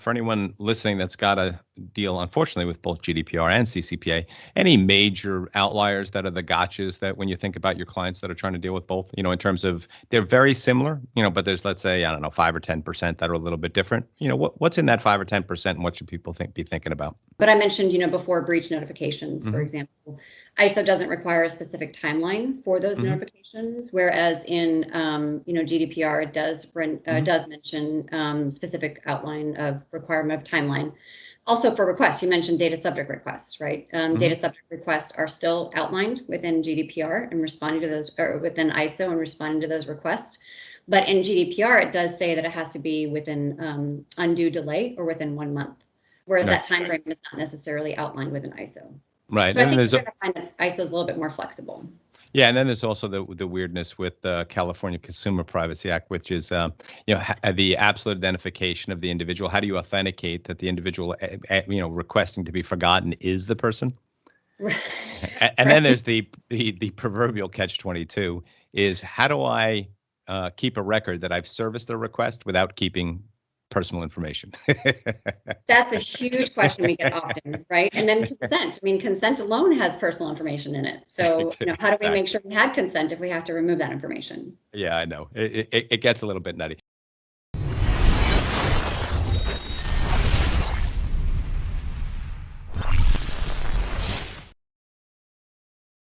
for anyone listening that's got a deal, unfortunately, with both GDPR and CCPA, any major outliers that are the gotchas that when you think about your clients that are trying to deal with both, in terms of they're very similar, but there's, let's say, I don't know, 5 or 10% that are a little bit different. What's in that 5 or 10% and what should people be thinking about? But I mentioned, before breach notifications, for example, ISO doesn't require a specific timeline for those notifications, whereas in, GDPR, it does mention specific outline of requirement of timeline. Also for requests, you mentioned data subject requests, right? Data subject requests are still outlined within GDPR and responding to those, or within ISO and responding to those requests. But in GDPR, it does say that it has to be within undue delay or within 1 month. Whereas that time frame is not necessarily outlined within ISO. Right. So I think you're going to find that ISO is a little bit more flexible. Yeah, and then there's also the weirdness with the California Consumer Privacy Act, which is the absolute identification of the individual. How do you authenticate that the individual requesting to be forgotten is the person? Right. And then there's the proverbial catch-22 is how do I keep a record that I've serviced a request without keeping personal information? That's a huge question we get often, right? And then consent. I mean, consent alone has personal information in it. So, how do we make sure we had consent if we have to remove that information? Yeah, I know. It gets a little bit nutty.